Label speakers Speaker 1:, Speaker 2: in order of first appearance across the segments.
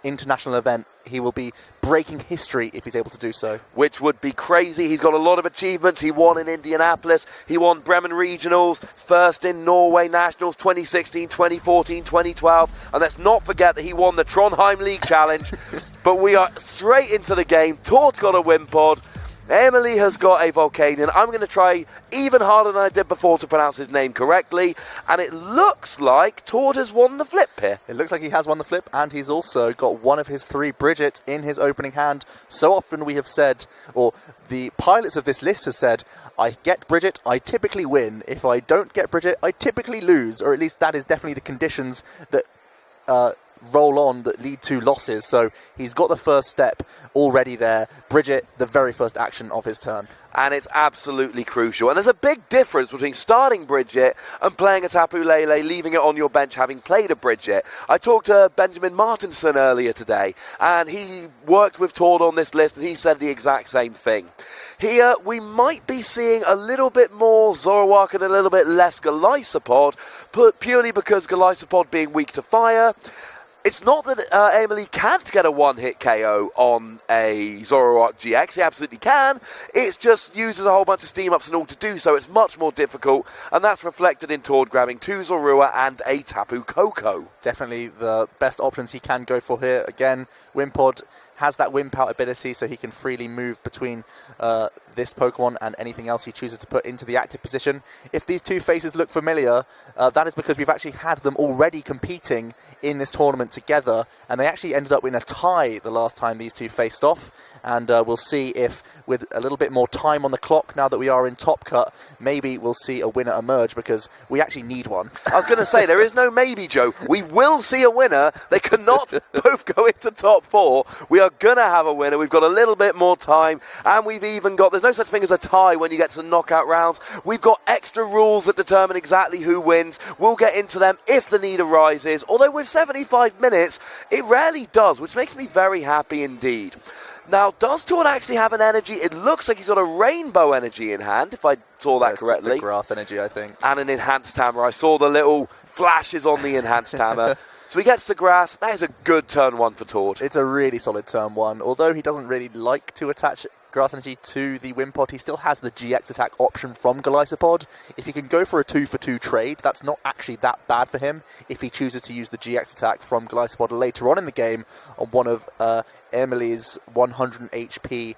Speaker 1: international event, he will be breaking history if he's able to do so.
Speaker 2: Which would be crazy. He's got a lot of achievements. He won in Indianapolis. He won Bremen Regionals, first in Norway Nationals 2016, 2014, 2012. And let's not forget that he won the Trondheim League Challenge. But we are straight into the game. Tord's got a Wimpod. Eemeli has got a Volcanion. I'm going to try even harder than I did before to pronounce his name correctly. And it looks like Tord has won the flip here.
Speaker 1: It looks like he has won the flip, and he's also got one of his 3 Bridget in his opening hand. So often we have said, or the pilots of this list have said, I get Bridget, I typically win. If I don't get Bridget, I typically lose. Or at least that is definitely the conditions that roll on that lead to losses. So he's got the first step already there. Bridget, the very first action of his turn.
Speaker 2: And it's absolutely crucial. And there's a big difference between starting Bridget and playing a Tapu Lele, leaving it on your bench having played a Bridget. I talked to Benjamin Martinson earlier today, and he worked with Tord on this list, and he said the exact same thing. Here, we might be seeing a little bit more Zoroark and a little bit less Golisopod, purely because Golisopod being weak to fire. It's not that Eemeli can't get a one-hit KO on a Zoroark GX. He absolutely can. It just uses a whole bunch of steam-ups in order to do so. It's much more difficult, and that's reflected in Tord grabbing 2 Zorua and a Tapu Koko.
Speaker 1: Definitely the best options he can go for here. Again, Wimpod has that Wimp Out ability, so he can freely move between this Pokemon and anything else he chooses to put into the active position. If these two faces look familiar, that is because we've actually had them already competing in this tournament together, and they actually ended up in a tie the last time these two faced off. And we'll see if, with a little bit more time on the clock, now that we are in Top Cut, maybe we'll see a winner emerge, because we actually need one.
Speaker 2: I was going to say, there is no maybe, Joe. We will see a winner. They cannot both go into top 4. We are going to have a winner. We've got a little bit more time, and we've even got, there's no such thing as a tie when you get to the knockout rounds. We've got extra rules that determine exactly who wins. We'll get into them if the need arises, although with 75 minutes, it rarely does, which makes me very happy indeed. Now, does Tord actually have an energy? It looks like he's got a rainbow energy in hand, if I saw that correctly.
Speaker 1: Just a grass energy, I think.
Speaker 2: And an enhanced hammer. I saw the little flashes on the enhanced hammer. So he gets the grass. That is a good turn 1 for Tord.
Speaker 1: It's a really solid turn 1. Although he doesn't really like to attach grass energy to the Wimpod, he still has the GX attack option from Golisopod. If he can go for a 2-for-2 trade, that's not actually that bad for him if he chooses to use the GX attack from Golisopod later on in the game on one of Eemeli's 180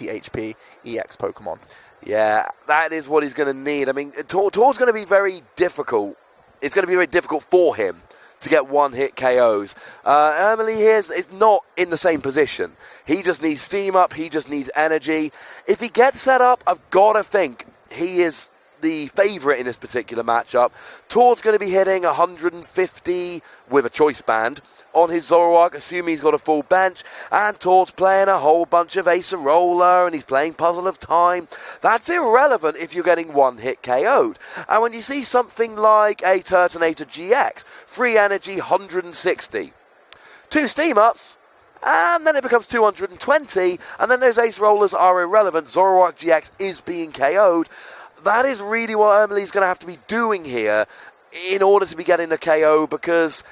Speaker 1: HP EX Pokemon.
Speaker 2: Yeah, that is what he's going to need. I mean, Tord's going to be very difficult. It's going to be very difficult for him to get one-hit KOs. Eemeli here is not in the same position. He just needs steam up. He just needs energy. If he gets set up, I've got to think he is the favourite in this particular matchup. Tord's going to be hitting 150 with a choice band on his Zoroark, assuming he's got a full bench, and Tord's playing a whole bunch of Acerola, and he's playing Puzzle of Time. That's irrelevant if you're getting one-hit KO'd. And when you see something like a Turtonator GX, free energy 160, 2 steam-ups, and then it becomes 220, and then those Acerolas are irrelevant. Zoroark GX is being KO'd. That is really what Eemeli's going to have to be doing here in order to be getting the KO, because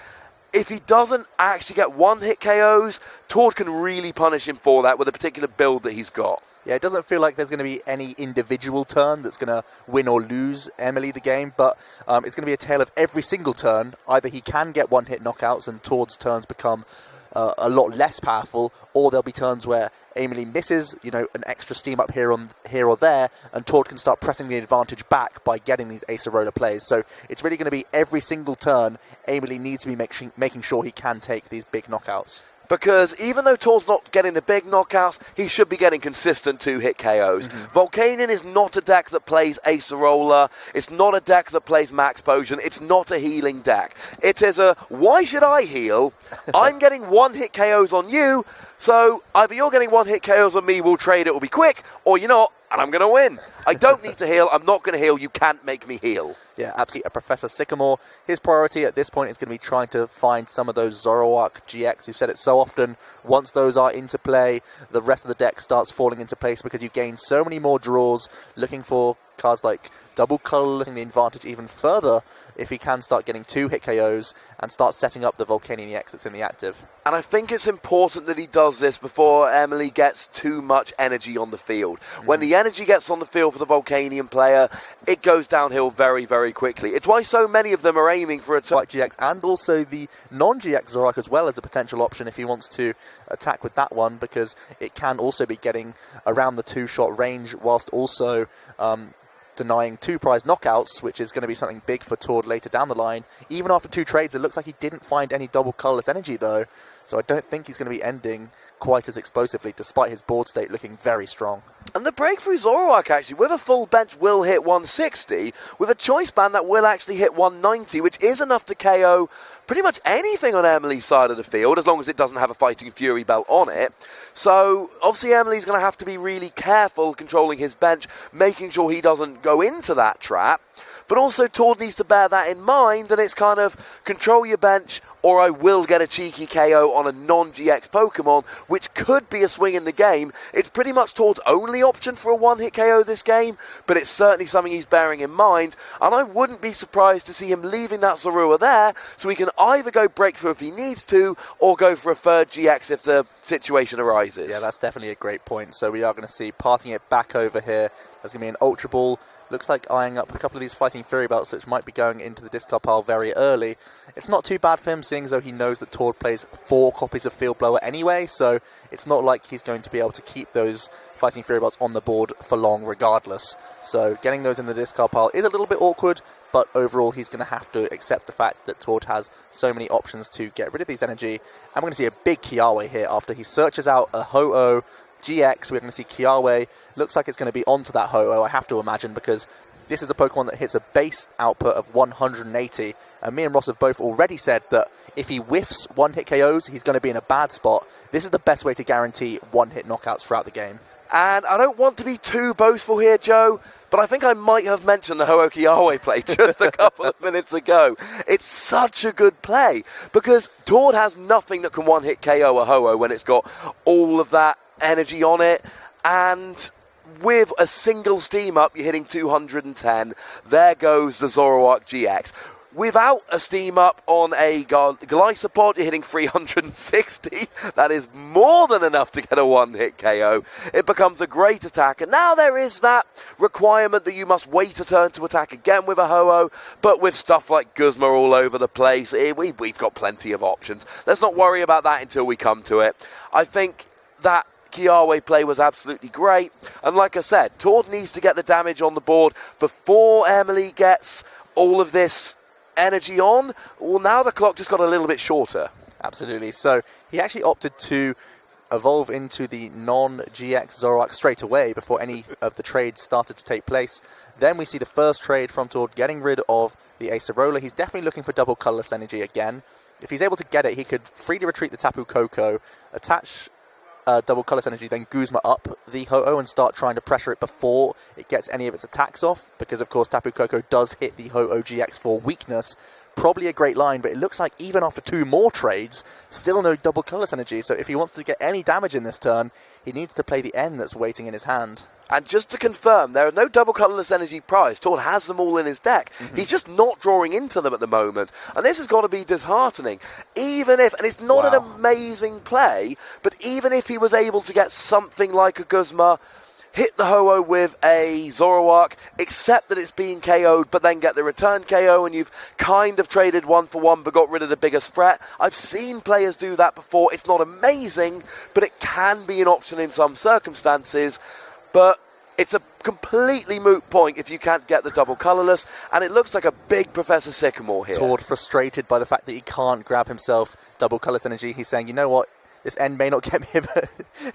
Speaker 2: if he doesn't actually get one-hit KOs, Tord can really punish him for that with a particular build that he's got.
Speaker 1: Yeah, it doesn't feel like there's going to be any individual turn that's going to win or lose Eemeli the game, but it's going to be a tale of every single turn. Either he can get one-hit knockouts and Tord's turns become a lot less powerful, or there'll be turns where Eemeli misses, an extra steam up here or there, and Tord can start pressing the advantage back by getting these Acerola plays. So it's really going to be every single turn Eemeli needs to be making sure he can take these big knockouts.
Speaker 2: Because even though Tord's not getting the big knockouts, he should be getting consistent 2-hit KOs. Mm-hmm. Volcanion is not a deck that plays Acerola. It's not a deck that plays Max Potion. It's not a healing deck. It is a, why should I heal? I'm getting one-hit KOs on you, so either you're getting one-hit KOs on me, we'll trade, it will be quick, or you're not, and I'm going to win. I don't need to heal. I'm not going to heal. You can't make me heal.
Speaker 1: Yeah, absolutely. Professor Sycamore, his priority at this point is going to be trying to find some of those Zoroark GX. You've said it so often. Once those are into play, the rest of the deck starts falling into place because you gain so many more draws looking for cards like double colourless the advantage even further if he can start getting 2 hit KOs and start setting up the Volcanion EX that's in the active.
Speaker 2: And I think it's important that he does this before Eemeli gets too much energy on the field. When the energy gets on the field for the Volcanion player, it goes downhill very, very quickly. It's why so many of them are aiming for a
Speaker 1: White GX and also the non-GX Zoroark as well as a potential option if he wants to attack with that one, because it can also be getting around the 2-shot range whilst also denying 2 prize knockouts, which is going to be something big for Tord later down the line. Even after 2 trades, it looks like he didn't find any double colourless energy though, so I don't think he's going to be ending quite as explosively, despite his board state looking very strong. And
Speaker 2: the breakthrough Zoroark, actually, with a full bench, will hit 160. With a choice band, that will actually hit 190, which is enough to KO pretty much anything on Eemeli's side of the field, as long as it doesn't have a Fighting Fury belt on it. So, obviously, Eemeli's going to have to be really careful controlling his bench, making sure he doesn't go into that trap. But also, Tord needs to bear that in mind, and it's kind of control your bench, or I will get a cheeky KO on a non-GX Pokemon, which could be a swing in the game. It's pretty much Tord's only option for a one-hit KO this game, but it's certainly something he's bearing in mind, and I wouldn't be surprised to see him leaving that Zorua there, so he can either go breakthrough if he needs to, or go for a third GX if the situation arises.
Speaker 1: Yeah, that's definitely a great point. So we are going to see passing it back over here. There's going to be an Ultra Ball. Looks like eyeing up a couple of these Fighting Fury belts, which might be going into the discard pile very early. It's not too bad for him, seeing as though he knows that Tord plays 4 copies of Field Blower anyway, so it's not like he's going to be able to keep those Fighting Fury belts on the board for long regardless. So getting those in the discard pile is a little bit awkward, but overall he's going to have to accept the fact that Tord has so many options to get rid of these energy. And we're going to see a big Kiawe here after he searches out a Ho-Oh GX. We're going to see Kiawe. Looks like it's going to be onto that Ho-Oh, I have to imagine, because this is a Pokemon that hits a base output of 180, and me and Ross have both already said that if he whiffs one-hit KOs, he's going to be in a bad spot. This is the best way to guarantee one-hit knockouts throughout the game.
Speaker 2: And I don't want to be too boastful here, Joe, but I think I might have mentioned the Ho-Oh Kiawe play just a couple of minutes ago. It's such a good play, because Tord has nothing that can one-hit KO a Ho-Oh when it's got all of that energy on it, and with a single steam up, you're hitting 210. There goes the Zoroark GX. Without a steam up on a Glycopod, you're hitting 360. That is more than enough to get a one-hit KO. It becomes a great attack. And now there is that requirement that you must wait a turn to attack again with a Ho-Oh. But with stuff like Guzma all over the place, we've got plenty of options. Let's not worry about that until we come to it. I think that Kiawe play was absolutely great, and like I said, Tord needs to get the damage on the board before Eemeli gets all of this energy on. Well, now the clock just got a little bit shorter.
Speaker 1: Absolutely. So he actually opted to evolve into the non-GX Zoroark straight away before any of the trades started to take place. Then we see the first trade from Tord getting rid of the Acerola. He's definitely looking for double colourless energy again. If he's able to get it, he could freely retreat the Tapu Koko, attach double colourless energy, then Guzma up the Ho-Oh and start trying to pressure it before it gets any of its attacks off, because of course Tapu Koko does hit the Ho-Oh GX for weakness. Probably a great line, but it looks like even after 2 more trades, still no double colourless energy, so if he wants to get any damage in this turn, he needs to play the N that's waiting in his hand.
Speaker 2: And just to confirm, there are no double colourless energy prized. Tord has them all in his deck. He's just not drawing into them at the moment. And this has got to be disheartening. Even if, and it's not an amazing play, but even if he was able to get something like a Guzma, hit the Ho-Oh with a Zoroark, accept that it's being KO'd, but then get the return KO, and you've kind of traded 1 for 1, but got rid of the biggest threat. I've seen players do that before. It's not amazing, but it can be an option in some circumstances. But it's a completely moot point if you can't get the double colourless, and it looks like a big Professor Sycamore here.
Speaker 1: Tord frustrated by the fact that he can't grab himself double colourless energy. He's saying, you know what, this end may not get me, but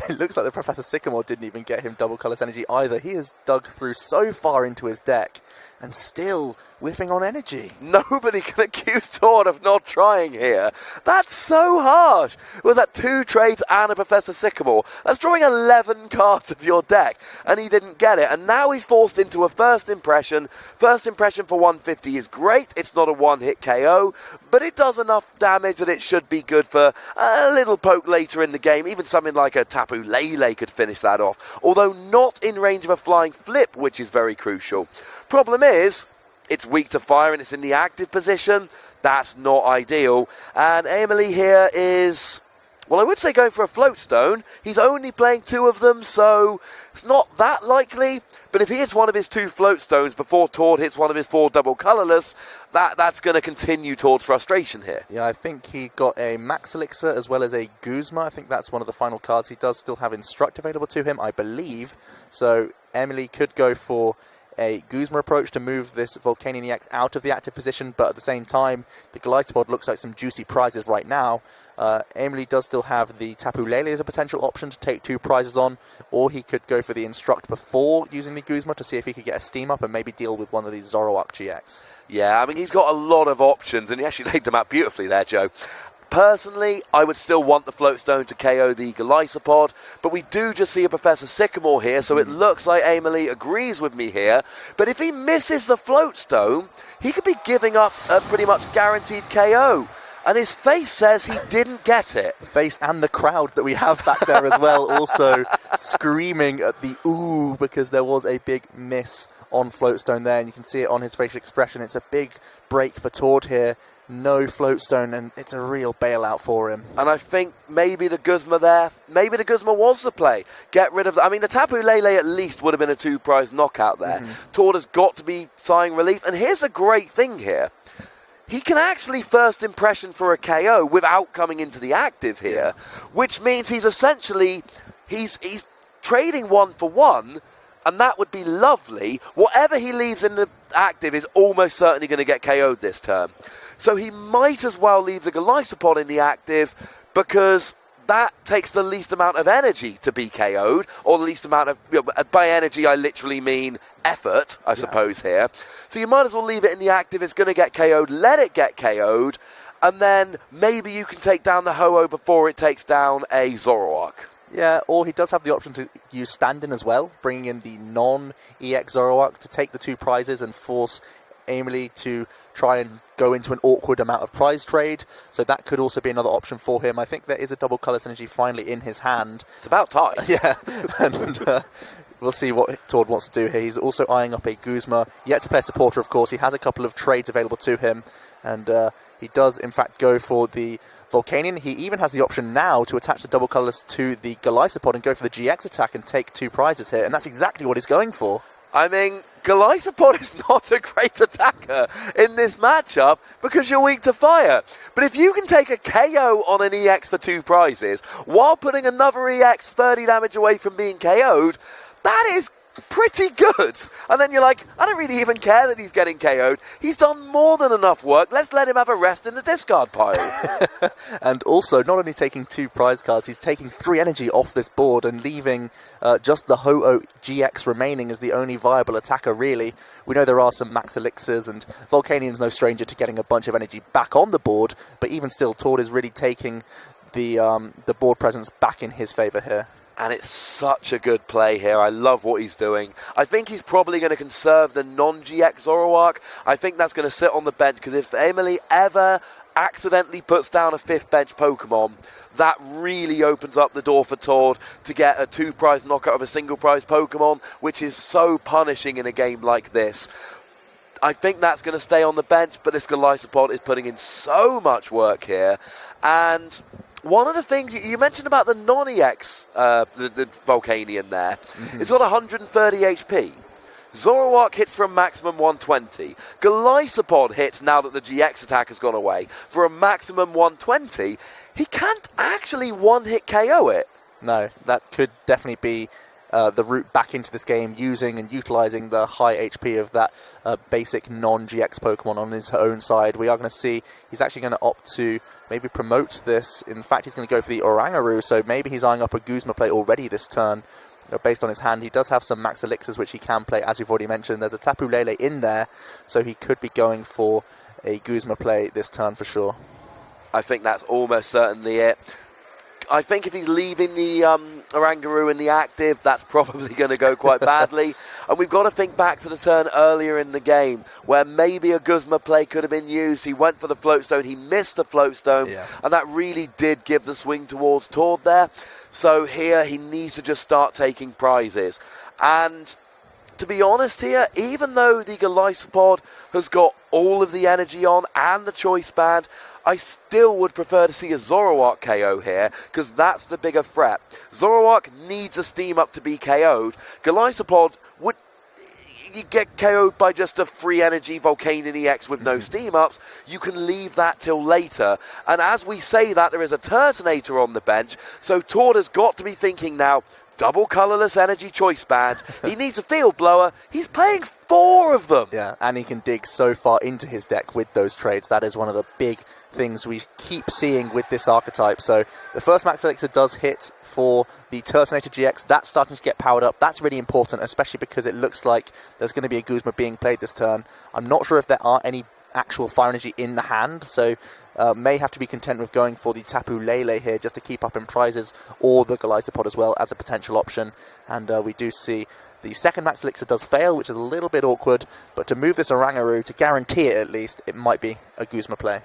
Speaker 1: it looks like the Professor Sycamore didn't even get him double colourless energy either. He has dug through so far into his deck and still whiffing on energy.
Speaker 2: Nobody can accuse Tord of not trying here. That's so harsh. Was that 2 trades and a Professor Sycamore? That's drawing 11 cards of your deck, and he didn't get it. And now he's forced into a first impression. First impression for 150 is great. It's not a one-hit KO, but it does enough damage that it should be good for a little poke later in the game. Even something like a Tapu Lele could finish that off, although not in range of a flying flip, which is very crucial. Problem is, it's weak to fire and it's in the active position. That's not ideal. And Eemeli here is, well, I would say going for a float stone. He's only playing 2 of them, so it's not that likely. But if he hits one of his 2 float stones before Tord hits one of his 4 double colourless, that's going to continue Tord's frustration here.
Speaker 1: Yeah, I think he got a Max Elixir as well as a Guzma. I think that's one of the final cards. He does still have Instruct available to him, I believe. So Eemeli could go for a Guzma approach to move this Volcanion EX out of the active position, but at the same time, the Gliscopod looks like some juicy prizes right now. Eemeli does still have the Tapu Lele as a potential option to take 2 prizes on, or he could go for the Instruct before using the Guzma to see if he could get a Steam Up and maybe deal with one of these Zoroark GX.
Speaker 2: Yeah, I mean, he's got a lot of options, and he actually laid them out beautifully there, Joe. Personally, I would still want the Float Stone to KO the Gliscopod, but we do just see a Professor Sycamore here, so it looks like Eemeli agrees with me here. But if he misses the Float Stone, he could be giving up a pretty much guaranteed KO. And his face says he didn't get it.
Speaker 1: Face and the crowd that we have back there as well, also screaming at the ooh, because there was a big miss on Floatstone there, and you can see it on his facial expression. It's a big break for Tord here. No Floatstone, and it's a real bailout for him.
Speaker 2: And I think maybe the Guzma there, maybe the Guzma was the play. Get rid of I mean, the Tapu Lele at least would have been a 2-prize knockout there. Tord has got to be sighing relief. And here's a great thing here. He can actually first impression for a KO without coming into the active here, which means he's essentially, he's trading 1 for 1, and that would be lovely. Whatever he leaves in the active is almost certainly going to get KO'd this turn. So he might as well leave the Gliscopod in the active, because that takes the least amount of energy to be KO'd, or the least amount of, by energy I literally mean effort, I suppose, here. So you might as well leave it in the active. It's going to get KO'd, let it get KO'd, and then maybe you can take down the Ho-Oh before it takes down a Zoroark.
Speaker 1: Yeah, or he does have the option to use stand-in as well, bringing in the non-EX Zoroark to take the 2 prizes and force Eemeli to try and go into an awkward amount of prize trade. So that could also be another option for him. I think there is a double colour synergy finally in his hand.
Speaker 2: It's about time.
Speaker 1: Yeah, and we'll see what Tord wants to do here. He's also eyeing up a Guzma. Yet to play a supporter, of course. He has a couple of trades available to him, and he does, in fact, go for the Volcanion. He even has the option now to attach the double colours to the Gliscopod and go for the GX attack and take 2 prizes here, and that's exactly what he's going for.
Speaker 2: I mean, Gliscopod is not a great attacker in this matchup because you're weak to fire. But if you can take a KO on an EX for 2 prizes while putting another EX 30 damage away from being KO'd, that is pretty good. And then you're like, I don't really even care that he's getting KO'd. He's done more than enough work. Let's let him have a rest in the discard pile.
Speaker 1: And also, not only taking 2 prize cards, he's taking 3 energy off this board and leaving just the Ho-Oh GX remaining as the only viable attacker, really. We know there are some Max Elixirs, and Volcanion's no stranger to getting a bunch of energy back on the board, but even still, Tord is really taking the board presence back in his favour here.
Speaker 2: And it's such a good play here. I love what he's doing. I think he's probably going to conserve the non-GX Zoroark. I think that's going to sit on the bench, because if Eemeli ever accidentally puts down a 5th bench Pokemon, that really opens up the door for Tord to get a 2-prize knockout of a single-prize Pokemon, which is so punishing in a game like this. I think that's going to stay on the bench, but this Gliscopod is putting in so much work here. And one of the things you mentioned about the non-EX, the Volcanion there, it's got 130 HP. Zoroark hits for a maximum 120. Gliscopod hits, now that the GX attack has gone away, for a maximum 120. He can't actually one-hit KO it.
Speaker 1: No, that could definitely be the route back into this game, using and utilising the high HP of that basic non-GX Pokemon on his own side. We are going to see he's actually going to opt to maybe promote this. In fact, he's going to go for the Oranguru, so maybe he's eyeing up a Guzma play already this turn. based on his hand. He does have some max elixirs which he can play, as you've already mentioned. There's a Tapu Lele in there, so he could be going for a Guzma play this turn for sure.
Speaker 2: I think that's almost certainly it. I think if he's leaving the Oranguru in the active, that's probably going to go quite badly. And we've got to think back to the turn earlier in the game where maybe a Guzma play could have been used. He went for the float stone, he missed the float stone, and that really did give the swing towards Tord there. So here he needs to just start taking prizes. And to be honest here, even though the Golisopod has got all of the energy on and the choice band, I still would prefer to see a Zoroark KO here, because that's the bigger threat. Zoroark needs a steam up to be KO'd. Golisopod would get KO'd by just a free energy Volcanion EX with no steam ups. You can leave that till later. And as we say that, there is a Turtonator on the bench, so Tord has got to be thinking now, double colourless energy choice band. He needs a field blower. He's playing 4 of them.
Speaker 1: Yeah, and he can dig so far into his deck with those trades. That is one of the big things we keep seeing with this archetype. So the first max elixir does hit for the Turtonator GX. That's starting to get powered up. That's really important, especially because it looks like there's going to be a Guzma being played this turn. I'm not sure if there are any actual fire energy in the hand, so may have to be content with going for the Tapu Lele here just to keep up in prizes, or the Golisopod as well as a potential option. And we do see the second max elixir does fail, which is a little bit awkward, but to move this Oranguru, to guarantee it at least, it might be a Guzma play.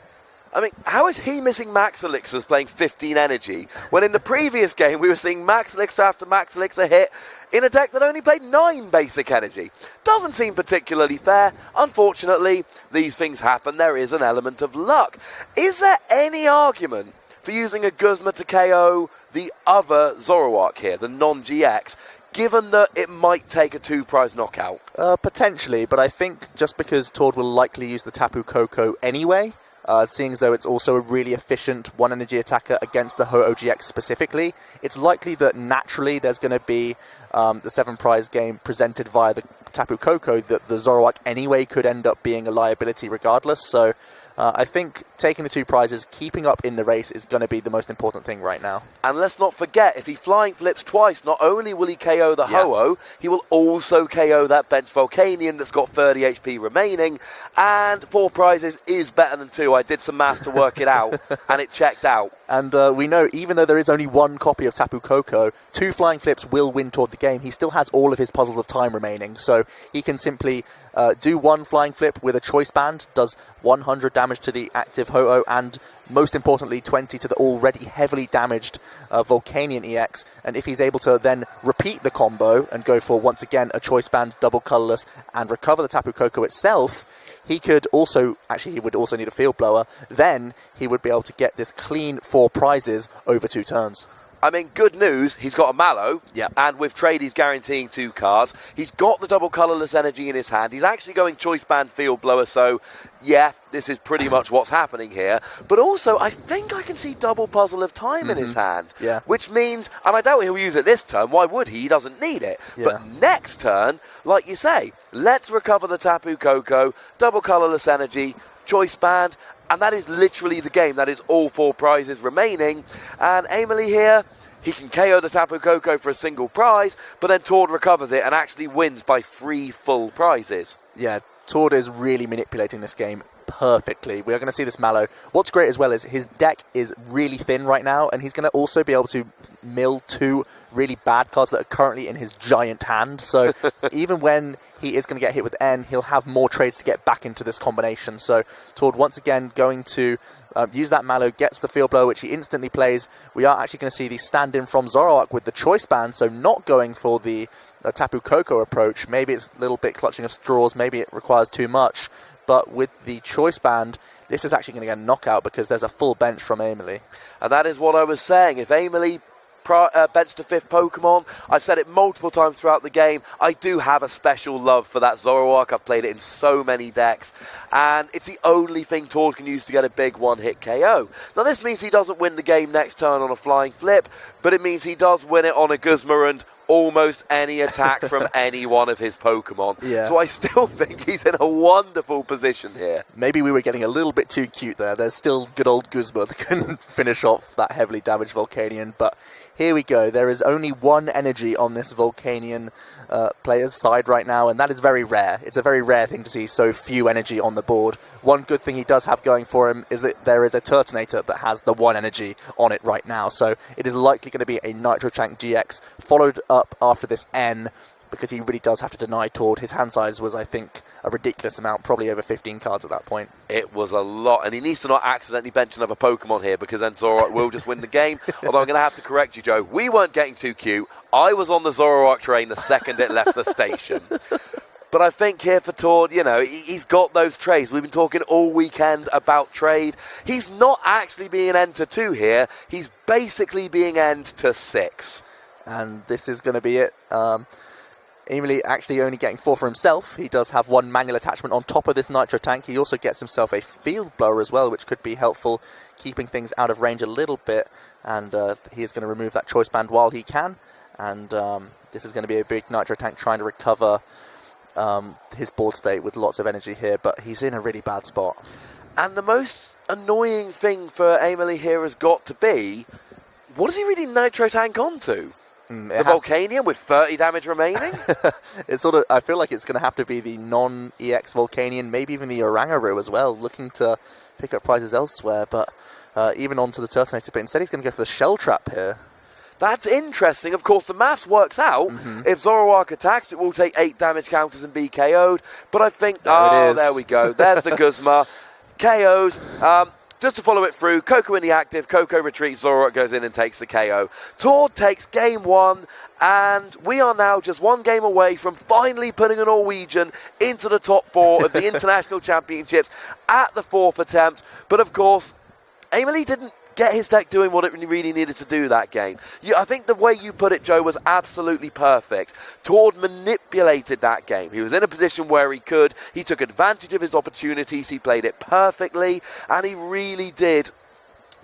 Speaker 2: I mean, how is he missing max elixirs playing 15 energy, when in the previous game we were seeing max elixir after max elixir hit in a deck that only played 9 basic energy? Doesn't seem particularly fair. Unfortunately, these things happen. There is an element of luck. Is there any argument for using a Guzma to KO the other Zoroark here, the non-GX, given that it might take a 2-prize knockout?
Speaker 1: Potentially, but I think just because Tord will likely use the Tapu Koko anyway, seeing as though it's also a really efficient 1-energy attacker against the Ho-Oh GX specifically, it's likely that naturally there's going to be the 7-prize game presented via the Tapu Koko, that the Zoroark anyway could end up being a liability regardless. So I think taking the 2 prizes, keeping up in the race is going to be the most important thing right now.
Speaker 2: And let's not forget, if he flying flips twice, not only will he KO the Ho-Oh, he will also KO that bench Volcanion that's got 30 HP remaining, and 4 prizes is better than 2. I did some maths to work it out, and it checked out.
Speaker 1: And we know, even though there is only 1 copy of Tapu Koko, 2 flying flips will win Tord the game. He still has all of his puzzles of time remaining, so he can simply do 1 flying flip with a choice band, does 100 damage to the active Ho-Oh, and most importantly 20 to the already heavily damaged Volcanion EX. And if he's able to then repeat the combo and go for once again a choice band, double colourless, and recover the Tapu Koko itself, he could also, actually he would also need a field blower, then he would be able to get this clean 4 prizes over 2 turns.
Speaker 2: I mean, good news, he's got a Mallow, and with trade he's guaranteeing 2 cards. He's got the double colourless energy in his hand. He's actually going choice band field blower, so yeah, this is pretty much what's happening here. But also, I think I can see double puzzle of time in his hand, which means, and I doubt he'll use it this turn, why would he? He doesn't need it. But next turn, like you say, let's recover the Tapu Koko, double colourless energy, choice band, and that is literally the game. That is all 4 prizes remaining. And Eemeli here, he can KO the Tapu Koko for a single prize, but then Tord recovers it and actually wins by 3 full prizes.
Speaker 1: Yeah, Tord is really manipulating this game perfectly. We are going to see this Mallow. What's great as well is his deck is really thin right now, and he's going to also be able to mill 2 really bad cards that are currently in his giant hand. So even when he is going to get hit with N, he'll have more trades to get back into this combination. So Tord once again going to use that Mallow, gets the field blow, which he instantly plays. We are actually going to see the stand-in from Zoroark with the choice band, so not going for the Tapu Koko approach. Maybe it's a little bit clutching of straws, maybe it requires too much. But with the choice band, this is actually going to get a knockout because there's a full bench from Eemeli.
Speaker 2: And that is what I was saying. If Eemeli benched a 5th Pokemon, I've said it multiple times throughout the game, I do have a special love for that Zoroark. I've played it in so many decks, and it's the only thing Tord can use to get a big 1-hit KO. Now this means he doesn't win the game next turn on a flying flip, but it means he does win it on a Guzma and almost any attack from any one of his Pokemon.
Speaker 1: Yeah.
Speaker 2: So I still think he's in a wonderful position here.
Speaker 1: Maybe we were getting a little bit too cute there. There's still good old Guzma that can finish off that heavily damaged Volcanion, but here we go. There is only one energy on this Volcanion player's side right now, and that is very rare. It's a very rare thing to see so few energy on the board. One good thing he does have going for him is that there is a Turtonator that has the one energy on it right now, so it is likely going to be a Nitro Tank GX, followed up after this N, because he really does have to deny Tord. His hand size was, I think, a ridiculous amount, probably over 15 cards at that point.
Speaker 2: It was a lot, and he needs to not accidentally bench another Pokemon here, because then Zoroark will just win the game. Although I'm going to have to correct you, Joe. We weren't getting too cute. I was on the Zoroark train the second it left the station. But I think here for Tord, you know, he's got those trades. We've been talking all weekend about trade. He's not actually being end to 2 here. He's basically being end to 6.
Speaker 1: And this is going to be it. Eemeli actually only getting 4 for himself. He does have 1 manual attachment on top of this Nitro Tank. He also gets himself a Field Blower as well, which could be helpful, keeping things out of range a little bit. And he is going to remove that Choice Band while he can. And this is going to be a big Nitro Tank trying to recover his board state with lots of energy here, but he's in a really bad spot.
Speaker 2: And the most annoying thing for Eemeli here has got to be, what does he really Nitro Tank onto? The Volcanion with 30 damage remaining?
Speaker 1: It's sort of, I feel like it's going to have to be the non-EX Volcanion, maybe even the Oranguru as well, looking to pick up prizes elsewhere, but even onto the Turtonator, but instead he's going to go for the Shell Trap here.
Speaker 2: That's interesting. Of course, the maths works out. If Zoroark attacks, it will take 8 damage counters and be KO'd, but I think, there we go. There's the Guzma. KOs. Just to follow it through, Coco in the active, Coco retreats, Zoroark goes in and takes the KO. Tord takes game 1, and we are now just 1 game away from finally putting a Norwegian into the top 4 of the International Championships at the 4th attempt. But of course, Eemeli didn't get his deck doing what it really needed to do that game. I think the way you put it, Joe, was absolutely perfect. Tord manipulated that game. He was in a position where he could. He took advantage of his opportunities. He played it perfectly, and he really did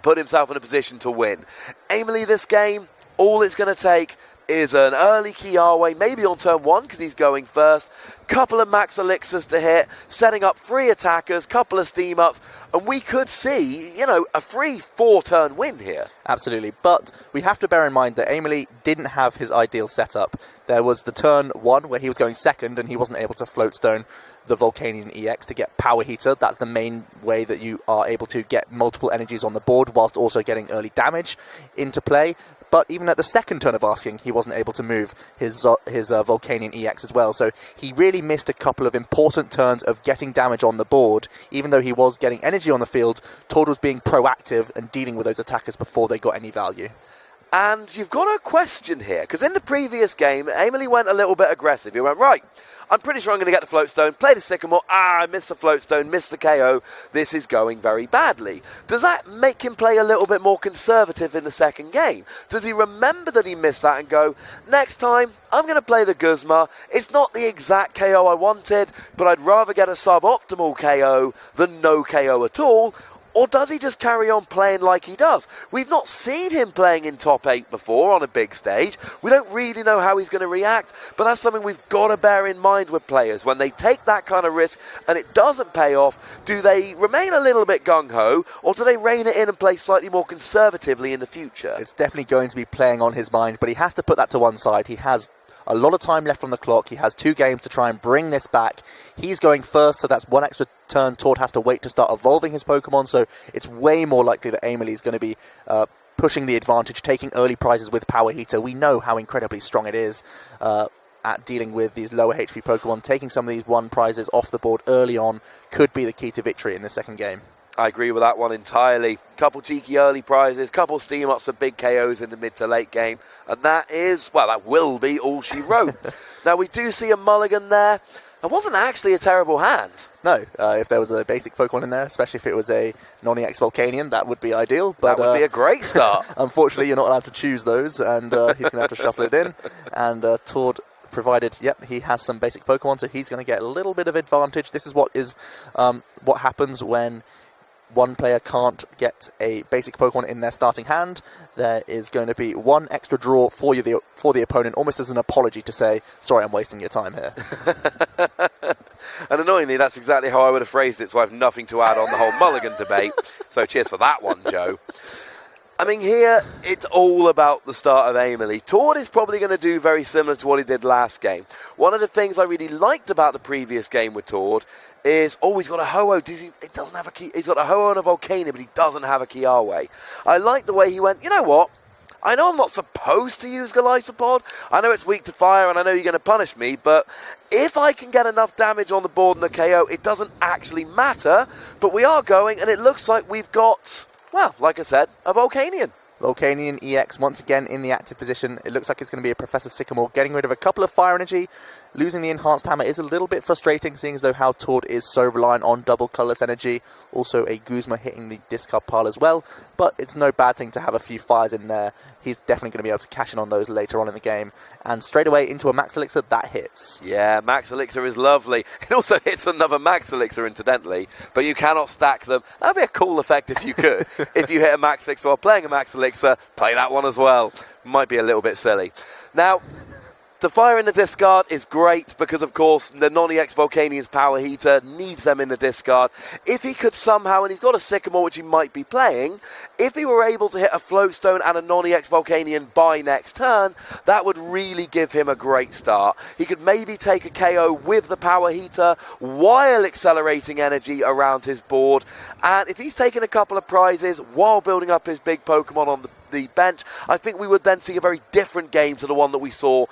Speaker 2: put himself in a position to win. Eemeli, this game, all it's going to take is an early Kiawe, maybe on turn 1 because he's going first, couple of max elixirs to hit, setting up 3 attackers, couple of steam ups, and we could see, you know, a free 4-turn win here.
Speaker 1: Absolutely, but we have to bear in mind that Eemeli didn't have his ideal setup. There was the turn 1 where he was going second and he wasn't able to float stone the Volcanion EX to get Power Heater. That's the main way that you are able to get multiple energies on the board whilst also getting early damage into play. But even at the second turn of asking, he wasn't able to move his Volcanion EX as well. So he really missed a couple of important turns of getting damage on the board. Even though he was getting energy on the field, Tord was being proactive and dealing with those attackers before they got any value.
Speaker 2: And you've got a question here, because in the previous game, Eemeli went a little bit aggressive. He went, right, I'm pretty sure I'm going to get the float stone, play the Sycamore, I missed the float stone, missed the KO, this is going very badly. Does that make him play a little bit more conservative in the second game? Does he remember that he missed that and go, next time, I'm going to play the Guzma, it's not the exact KO I wanted, but I'd rather get a suboptimal KO than no KO at all? Or does he just carry on playing like he does? We've not seen him playing in top 8 before on a big stage. We don't really know how he's going to react, but that's something we've got to bear in mind with players. When they take that kind of risk and it doesn't pay off, do they remain a little bit gung-ho, or do they rein it in and play slightly more conservatively in the future?
Speaker 1: It's definitely going to be playing on his mind, but he has to put that to one side. He has a lot of time left on the clock. He has 2 games to try and bring this back. He's going first, so that's 1 extra turn. Tord has to wait to start evolving his Pokemon, so it's way more likely that Eemeli is going to be pushing the advantage, taking early prizes with Power Heater. We know how incredibly strong it is at dealing with these lower HP Pokemon. Taking some of these 1 prizes off the board early on could be the key to victory in the second game.
Speaker 2: I agree with that one entirely. Couple cheeky early prizes, couple steam ups and big KOs in the mid to late game, and that will be all she wrote. Now we do see a mulligan there. It wasn't actually a terrible hand.
Speaker 1: No, if there was a basic Pokemon in there, especially if it was a non-EX Volcanion, that would be ideal. But,
Speaker 2: that would be a great start.
Speaker 1: Unfortunately, you're not allowed to choose those, and he's going to have to shuffle it in. And Tord, provided, he has some basic Pokemon, so he's going to get a little bit of advantage. This is what happens when one player can't get a basic Pokemon in their starting hand, there is going to be one extra draw for the opponent, almost as an apology to say, sorry, I'm wasting your time here.
Speaker 2: And annoyingly, that's exactly how I would have phrased it, so I have nothing to add on the whole Mulligan debate. So cheers for that one, Joe. I mean, here, it's all about the start of Eemeli. Tord is probably going to do very similar to what he did last game. One of the things I really liked about the previous game with Tord is, he's got a Ho-Oh. It doesn't have a key. He's got a Ho-Oh and a Volcanion, but he doesn't have a Kiawe. I like the way he went, you know what? I know I'm not supposed to use Golisopod. I know it's weak to fire, and I know you're going to punish me, but if I can get enough damage on the board and the KO, it doesn't actually matter. But we are going, and it looks like we've got, well, like I said, a Volcanion.
Speaker 1: Volcanion EX once again in the active position. It looks like it's going to be a Professor Sycamore getting rid of a couple of fire energy. Losing the enhanced hammer is a little bit frustrating, seeing as though how Tord is so reliant on double colourless energy. Also a Guzma hitting the discard pile as well, but it's no bad thing to have a few fires in there. He's definitely going to be able to cash in on those later on in the game. And straight away into a Max Elixir, that hits. Yeah,
Speaker 2: Max Elixir is lovely. It also hits another Max Elixir, incidentally, but you cannot stack them. That would be a cool effect if you could. If you hit a Max Elixir while playing a Max Elixir, play that one as well. Might be a little bit silly. Now, to fire in the discard is great because, of course, the non-EX Volcanion's Power Heater needs them in the discard. If he could somehow, and he's got a Sycamore which he might be playing, if he were able to hit a Floatstone and a non-EX Volcanion by next turn, that would really give him a great start. He could maybe take a KO with the Power Heater while accelerating energy around his board. And if he's taking a couple of prizes while building up his big Pokemon on the bench, I think we would then see a very different game to the one that we saw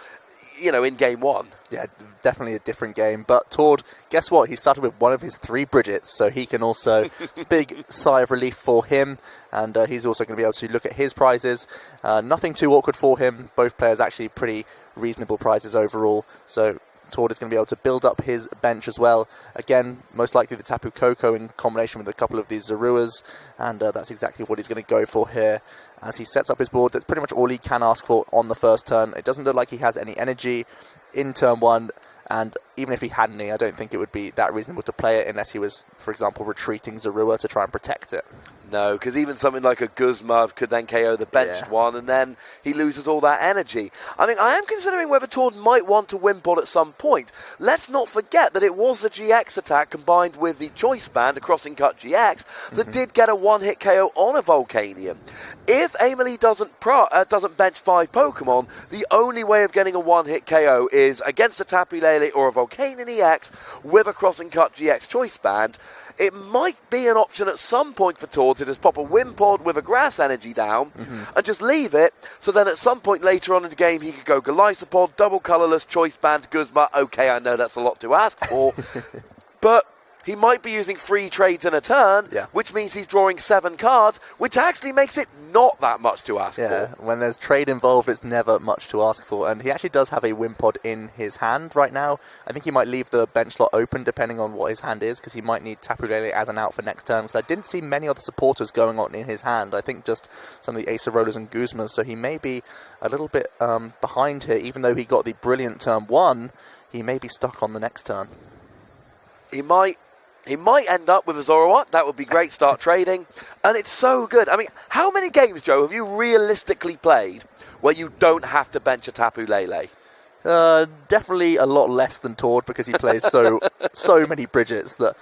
Speaker 2: in game one.
Speaker 1: Yeah, definitely a different game. But Tord, guess what? He started with one of his 3 Bridgets, so he can also, it's a big sigh of relief for him, and he's also going to be able to look at his prizes. Nothing too awkward for him. Both players actually pretty reasonable prizes overall, so Tord is going to be able to build up his bench as well. Again, most likely the Tapu Koko in combination with a couple of these Zoruas, and that's exactly what he's going to go for here. As he sets up his board, that's pretty much all he can ask for on the first turn. It doesn't look like he has any energy in turn 1, and even if he had any, I don't think it would be that reasonable to play it unless he was, for example, retreating Zorua to try and protect it.
Speaker 2: No, because even something like a Guzma could then KO the benched one, and then he loses all that energy. I mean, I am considering whether Tord might want to Wimpod at some point. Let's not forget that it was the GX attack combined with the Choice Band, a Crossing Cut GX, that did get a one-hit KO on a Volcanion. If Eemeli doesn't bench 5 Pokemon, the only way of getting a one-hit KO is against a Tapu Lele or a Volcanion EX with a Crossing Cut GX Choice Band. It might be an option at some point for Tord to just pop a Wimpod with a Grass Energy down and just leave it, so then at some point later on in the game he could go Golisopod, double colourless, Choice Band, Guzma. Okay, I know that's a lot to ask for, but he might be using 3 trades in a turn, which means he's drawing 7 cards, which actually makes it not that much to ask for.
Speaker 1: When there's trade involved, it's never much to ask for. And he actually does have a Wimpod in his hand right now. I think he might leave the bench slot open depending on what his hand is, because he might need Tapu Lele as an out for next turn. Because I didn't see many other supporters going on in his hand. I think just some of the Acerolas and Guzmas. So he may be a little bit behind here. Even though he got the brilliant turn 1, he may be stuck on the next turn.
Speaker 2: He might end up with a Zoroark. That would be great. Start trading. And it's so good. I mean, how many games, Joe, have you realistically played where you don't have to bench a Tapu Lele?
Speaker 1: Definitely a lot less than Tord, because he plays so many Bridgets that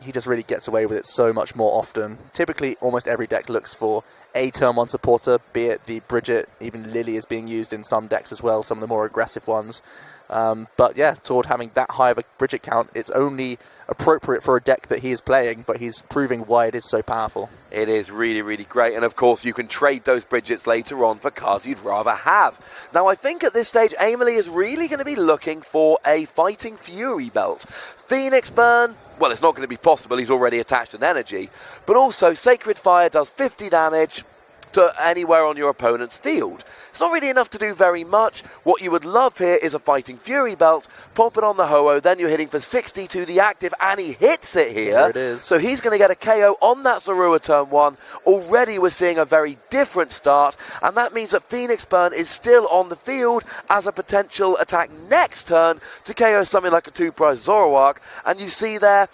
Speaker 1: he just really gets away with it so much more often. Typically, almost every deck looks for a turn 1 supporter, be it the Bridget. Even Lily is being used in some decks as well, some of the more aggressive ones. But yeah, Tord having that high of a Bridget count, it's only appropriate for a deck that he is playing, but he's proving why it is so powerful.
Speaker 2: It is really, really great. And of course, you can trade those Bridgets later on for cards you'd rather have. Now, I think at this stage, Eemeli is really going to be looking for a Fighting Fury belt. Phoenix Burn, well, it's not going to be possible. He's already attached an energy. But also, Sacred Fire does 50 damage to anywhere on your opponent's field. It's not really enough to do very much. What you would love here is a Fighting Fury belt, pop it on the Ho-Oh, then you're hitting for 60 to the active, and he hits it here.
Speaker 1: There it is.
Speaker 2: So he's going to get a KO on that Zorua turn 1. Already we're seeing a very different start, and that means that Phoenix Burn is still on the field as a potential attack next turn to KO something like a 2-prize Zoroark. And you see there,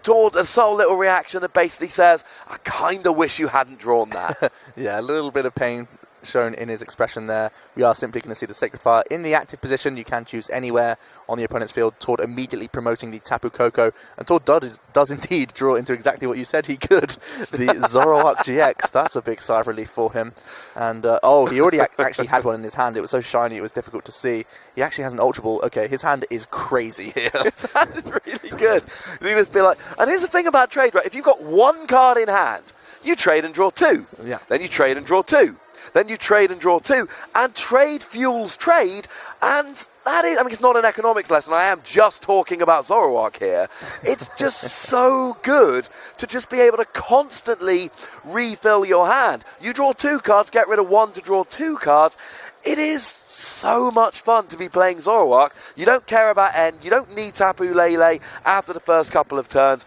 Speaker 2: Tord, a subtle little reaction that basically says, I kind of wish you hadn't drawn that.
Speaker 1: Yeah, a little bit of pain shown in his expression there. We are simply going to see the Sacred Fire in the active position. You can choose anywhere on the opponent's field. Tord immediately promoting the Tapu Koko, and Tord does indeed draw into exactly what you said he could. The Zoroark GX, that's a big sigh of relief for him. And he already actually had one in his hand. It was so shiny it was difficult to see. He actually has an Ultra Ball. Okay, his hand is crazy here.
Speaker 2: His hand is really good. You must be like, and here's the thing about trade, right? If you've got one card in hand, you trade and draw two.
Speaker 1: Yeah.
Speaker 2: Then you trade and draw two. Then you trade and draw two, and trade fuels trade, and that is, I mean, it's not an economics lesson, I am just talking about Zoroark here. It's just so good to just be able to constantly refill your hand. You draw two cards, get rid of one to draw two cards. It is so much fun to be playing Zoroark. You don't care about end, you don't need Tapu Lele after the first couple of turns.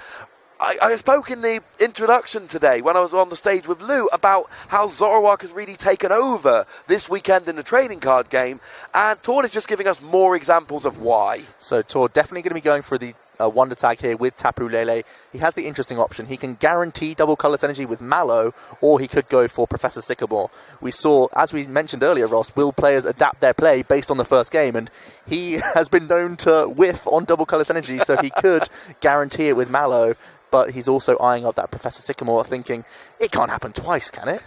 Speaker 2: I spoke in the introduction today when I was on the stage with Lou about how Zoroark has really taken over this weekend in the trading card game, and Tord is just giving us more examples of why.
Speaker 1: So Tord definitely going to be going for the Wonder Tag here with Tapu Lele. He has the interesting option. He can guarantee double Colorless Energy with Mallow, or he could go for Professor Sycamore. We saw, as we mentioned earlier, Ross, will players adapt their play based on the first game, and he has been known to whiff on double Colorless Energy, so he could guarantee it with Mallow. But he's also eyeing up that Professor Sycamore, thinking, it can't happen twice, can it?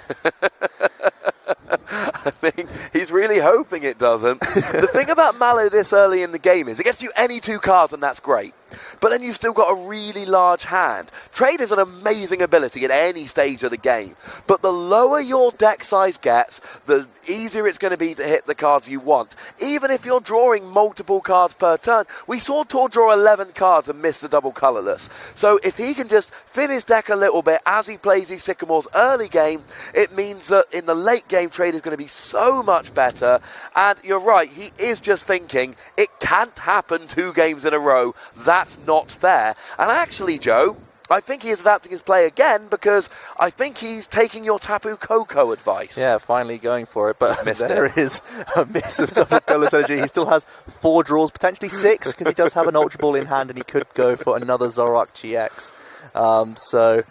Speaker 2: I think he's really hoping it doesn't. The thing about Mallow this early in the game is it gets you any two cards, and that's great. But then you've still got a really large hand. Trade is an amazing ability at any stage of the game. But the lower your deck size gets, the easier it's going to be to hit the cards you want. Even if you're drawing multiple cards per turn. We saw Tor draw 11 cards and miss the double colourless. So if he can just fin his deck a little bit as he plays these Sycamores early game, it means that in the late game Trade is going to be so much better. And you're right, he is just thinking, it can't happen 2 games in a row. That's not fair. And actually, Joe, I think he is adapting his play again, because I think he's taking your Tapu Koko advice.
Speaker 1: Yeah, finally going for it, but there is a miss of double Colorless Energy. He still has 4 draws, potentially 6, because he does have an Ultra Ball in hand, and he could go for another Zoroark GX. So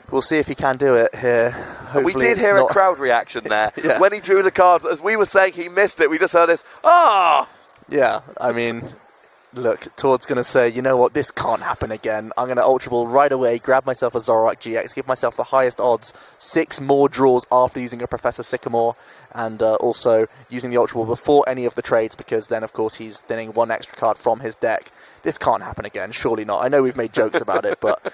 Speaker 1: we'll see if he can do it here. Hopefully
Speaker 2: we did hear a crowd reaction there.
Speaker 1: Yeah.
Speaker 2: When he drew the cards, as we were saying he missed it, we just heard this, ah!
Speaker 1: Yeah, I mean, look, Tord's going to say, you know what, this can't happen again. I'm going to Ultra Ball right away, grab myself a Zoroark GX, give myself the highest odds, 6 more draws after using a Professor Sycamore, and also using the Ultra Ball before any of the trades, because then, of course, he's thinning 1 extra card from his deck. This can't happen again, surely not. I know we've made jokes about it, but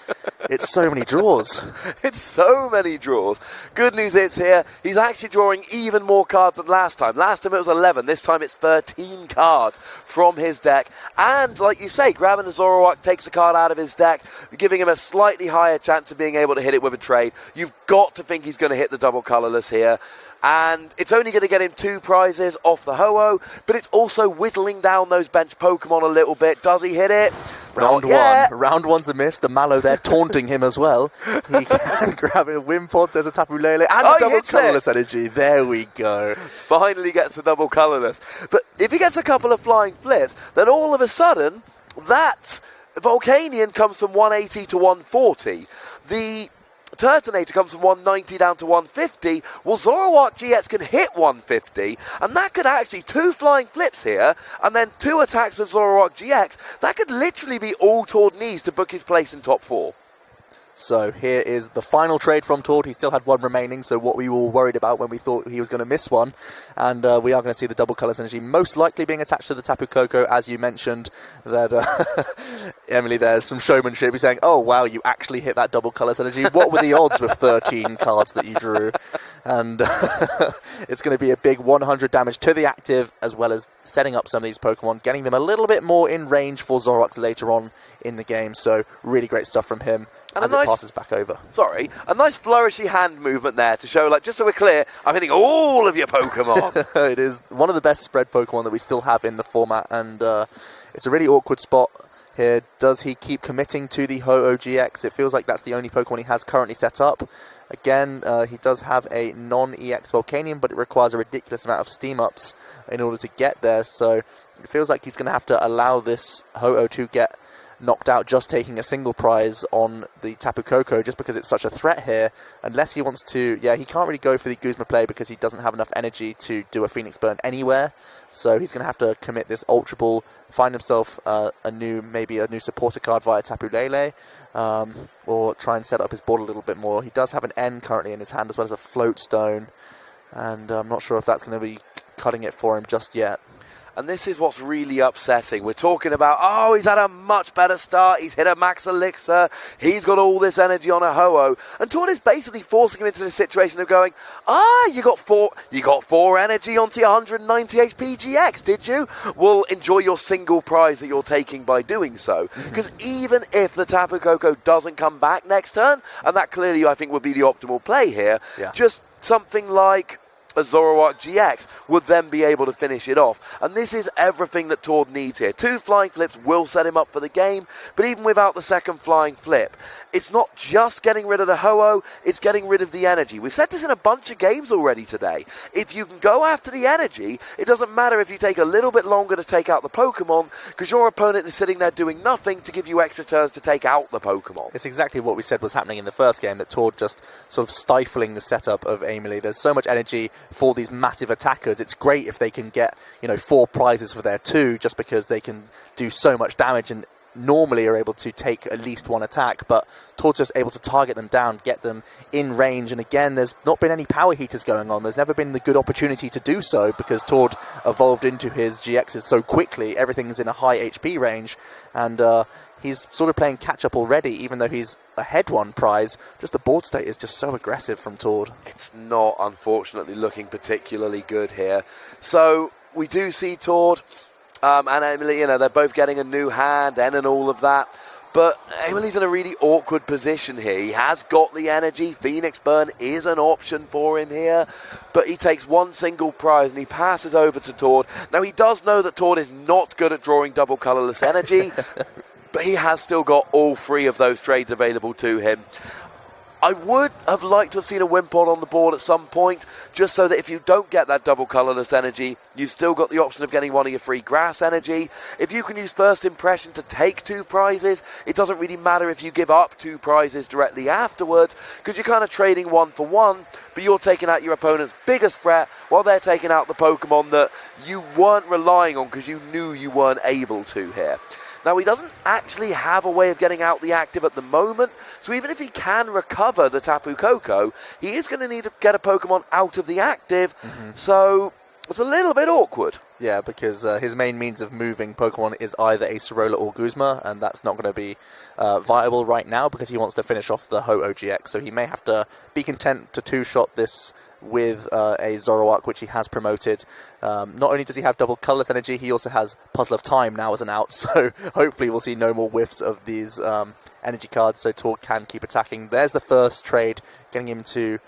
Speaker 1: it's so many draws.
Speaker 2: It's so many draws. Good news is here, he's actually drawing even more cards than last time. Last time it was 11, this time it's 13 cards from his deck. And, like you say, grabbing the Zoroark takes a card out of his deck, giving him a slightly higher chance of being able to hit it with a trade. You've got to think he's going to hit the double colourless here. And it's only going to get him 2 prizes off the Ho-Oh, but it's also whittling down those bench Pokemon a little bit. Does he hit it?
Speaker 1: Round 1. Round 1's a miss. The Mallow there taunting him as well. He can grab a Wimpod. There's a Tapu Lele and a double Colorless Energy. There we go.
Speaker 2: Finally gets a double Colorless. But if he gets a couple of flying flips, then all of a sudden, that Volcanion comes from 180 to 140. The Turtonator comes from 190 down to 150. Well, Zoroark GX can hit 150, and that could actually 2 flying flips here, and then 2 attacks with Zoroark GX. That could literally be all Tord needs to book his place in top 4.
Speaker 1: So here is the final trade from Tord. He still had 1 remaining, so what we were all worried about when we thought he was going to miss one. And we are going to see the double Colorless Energy most likely being attached to the Tapu Koko, as you mentioned. That Eemeli, there's some showmanship. He's saying, oh wow, you actually hit that double Colorless Energy. What were the odds with 13 cards that you drew? And it's going to be a big 100 damage to the active, as well as setting up some of these Pokemon, getting them a little bit more in range for Zoroark later on in the game. So really great stuff from him. And as it passes back over.
Speaker 2: Sorry, a nice flourishy hand movement there to show, like, just so we're clear, I'm hitting all of your Pokemon.
Speaker 1: It is one of the best spread Pokemon that we still have in the format, and it's a really awkward spot here. Does he keep committing to the Ho-Oh GX? It feels like that's the only Pokemon he has currently set up. Again, he does have a non-EX Volcanion, but it requires a ridiculous amount of steam ups in order to get there, so it feels like he's going to have to allow this Ho-Oh to get knocked out just taking a single prize on the Tapu Koko just because it's such a threat here. Unless he wants to, he can't really go for the Guzma play because he doesn't have enough energy to do a Phoenix Burn anywhere. So he's going to have to commit this Ultra Ball, find himself maybe a new supporter card via Tapu Lele, or try and set up his board a little bit more. He does have an N currently in his hand as well as a Float Stone, and I'm not sure if that's going to be cutting it for him just yet.
Speaker 2: And this is what's really upsetting. We're talking about, he's had a much better start. He's hit a max elixir. He's got all this energy on a Ho-Oh. And Tord is basically forcing him into this situation of going, you got four energy onto your 190 HP GX, did you? Well, enjoy your single prize that you're taking by doing so. Because even if the Tapu Koko doesn't come back next turn, and that clearly I think would be the optimal play here, just something like a Zoroark GX would then be able to finish it off. And this is everything that Tord needs here. 2 flying flips will set him up for the game, but even without the second flying flip, it's not just getting rid of the Ho-Oh, it's getting rid of the energy. We've said this in a bunch of games already today. If you can go after the energy, it doesn't matter if you take a little bit longer to take out the Pokemon, because your opponent is sitting there doing nothing to give you extra turns to take out the Pokemon.
Speaker 1: It's exactly what we said was happening in the first game, that Tord just sort of stifling the setup of Eemeli. There's so much energy for these massive attackers. It's great if they can get 4 prizes for their 2 just because they can do so much damage and normally are able to take at least 1 attack, but Tord's just able to target them down, get them in range, and again, there's not been any power heaters going on. There's never been the good opportunity to do so because Tord evolved into his GXs so quickly. Everything's in a high HP range, and he's sort of playing catch-up already, even though he's ahead 1 prize. Just the board state is just so aggressive from Tord.
Speaker 2: It's not, unfortunately, looking particularly good here. So we do see Tord and Eemeli, they're both getting a new hand and all of that. But Eemeli's in a really awkward position here. He has got the energy. Phoenix Burn is an option for him here. But he takes 1 single prize and he passes over to Tord. Now, he does know that Tord is not good at drawing double colourless energy. But he has still got all 3 of those trades available to him. I would have liked to have seen a Wimpod on the board at some point, just so that if you don't get that double colourless energy, you've still got the option of getting 1 of your free grass energy. If you can use First Impression to take 2 prizes, it doesn't really matter if you give up 2 prizes directly afterwards, because you're kind of trading 1 for 1, but you're taking out your opponent's biggest threat while they're taking out the Pokemon that you weren't relying on because you knew you weren't able to here. Now, he doesn't actually have a way of getting out the active at the moment, so even if he can recover the Tapu Koko, he is going to need to get a Pokemon out of the active, so it's a little bit awkward.
Speaker 1: Yeah, because his main means of moving Pokemon is either a Sorola or Guzma, and that's not going to be viable right now because he wants to finish off the Ho-Oh GX, so he may have to be content to 2-shot this with a Zoroark, which he has promoted. Not only does he have double colourless energy, he also has Puzzle of Time now as an out, so hopefully we'll see no more whiffs of these energy cards, so Tord can keep attacking. There's the first trade, getting him to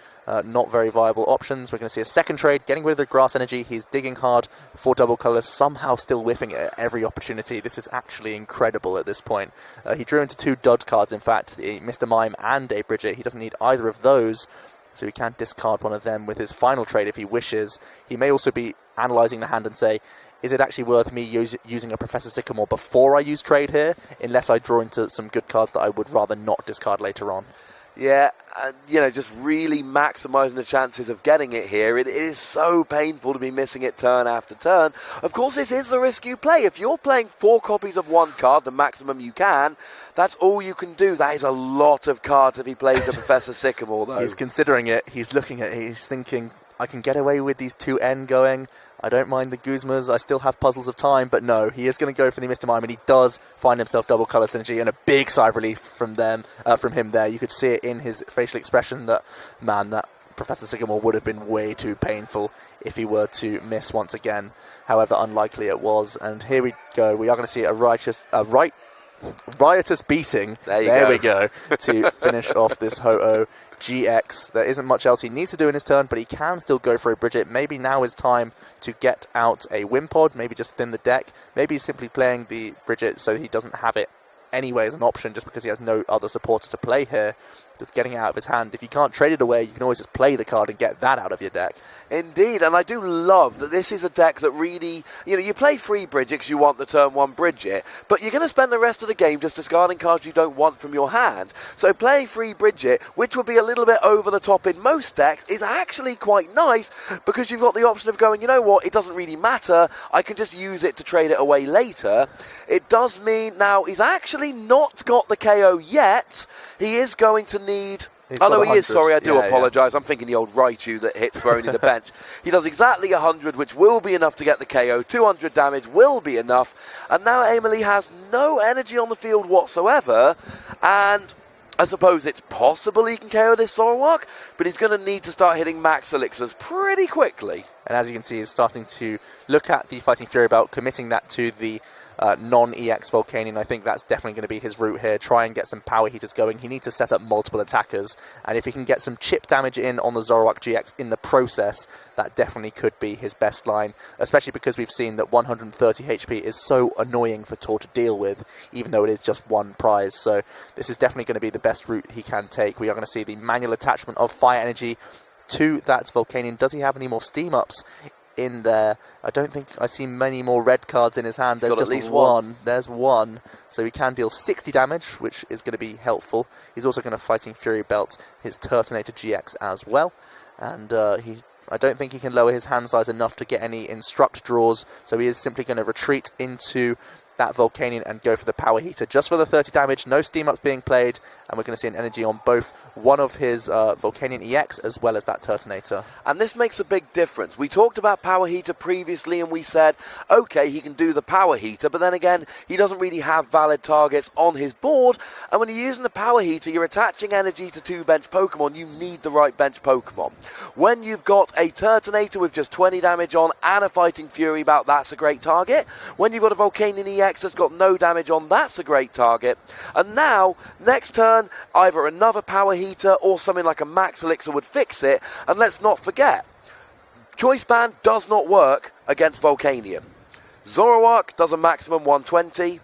Speaker 1: not very viable options. We're going to see a second trade, getting rid of the grass energy. He's digging hard for double colours, somehow still whiffing it at every opportunity. This is actually incredible at this point. He drew into 2 dud cards, in fact, a Mr. Mime and a Bridget. He doesn't need either of those, so he can discard one of them with his final trade if he wishes. He may also be analysing the hand and say, is it actually worth me using a Professor Sycamore before I use trade here, unless I draw into some good cards that I would rather not discard later on?
Speaker 2: Yeah, just really maximising the chances of getting it here. It is so painful to be missing it turn after turn. Of course, this is the risk you play. If you're playing 4 copies of 1 card, the maximum you can, that's all you can do. That is a lot of cards if he plays the Professor Sycamore, though.
Speaker 1: He's considering it. He's looking at it. He's thinking, I can get away with these 2 N going. I don't mind the Guzmas. I still have Puzzles of Time. But no, he is going to go for the Mr. Mime, and he does find himself double colour synergy, and a big sigh of relief from him there. You could see it in his facial expression that Professor Sycamore would have been way too painful if he were to miss once again. However unlikely it was. And here we go. We are going to see a riotous beating. There we go. To finish off this Ho-Oh GX. There isn't much else he needs to do in his turn, but he can still go for a Bridget. Maybe now is time to get out a Wimpod, maybe just thin the deck. Maybe he's simply playing the Bridget so he doesn't have it anyway as an option, just because he has no other supporter to play here. Just getting it out of his hand. If you can't trade it away, you can always just play the card and get that out of your deck.
Speaker 2: Indeed, and I do love that this is a deck that really, you play free Bridget because you want the turn 1 Bridget, but you're going to spend the rest of the game just discarding cards you don't want from your hand. So playing free Bridget, which would be a little bit over the top in most decks, is actually quite nice because you've got the option of going, you know what, it doesn't really matter, I can just use it to trade it away later. It does mean now he's actually not got the KO yet. He is going to need... Oh, no, he is. Sorry, I do apologise. Yeah. I'm thinking the old Raichu that hits for only the bench. He does exactly 100, which will be enough to get the KO. 200 damage will be enough. And now Eemeli has no energy on the field whatsoever. And I suppose it's possible he can KO this Zoroark, but he's going to need to start hitting max elixirs pretty quickly.
Speaker 1: And as you can see, he's starting to look at the Fighting Fury Belt, committing that to the non-EX Volcanion. I think that's definitely going to be his route here. Try and get some power heaters going. He needs to set up multiple attackers, and if he can get some chip damage in on the Zoroark GX in the process, that definitely could be his best line, especially because we've seen that 130 HP is so annoying for Tor to deal with, even though it is just one prize. So this is definitely going to be the best route he can take. We are going to see the manual attachment of Fire Energy to that Volcanion. Does he have any more steam ups in there? I don't think I see many more red cards in his hand. There's just at least one. There's one. So he can deal 60 damage, which is going to be helpful. He's also going to Fighting Fury Belt his Turtonator GX as well. And I don't think he can lower his hand size enough to get any Instruct draws. So he is simply going to retreat into that Volcanion and go for the Power Heater just for the 30 damage. No steam ups being played, and we're going to see an energy on both one of his Volcanion EX as well as that Turtonator.
Speaker 2: And this makes a big difference. We talked about Power Heater previously and we said, okay, he can do the Power Heater, but then again, he doesn't really have valid targets on his board, and when you're using the Power Heater, you're attaching energy to 2 bench Pokemon. You need the right bench Pokemon. When you've got a Turtonator with just 20 damage on and a Fighting Fury Belt, that's a great target. When you've got a Volcanion EX that's got no damage on, that's a great target. And now, next turn, either another Power Heater or something like a Max Elixir would fix it. And let's not forget, Choice Band does not work against Volcanion. Zoroark does a maximum 120.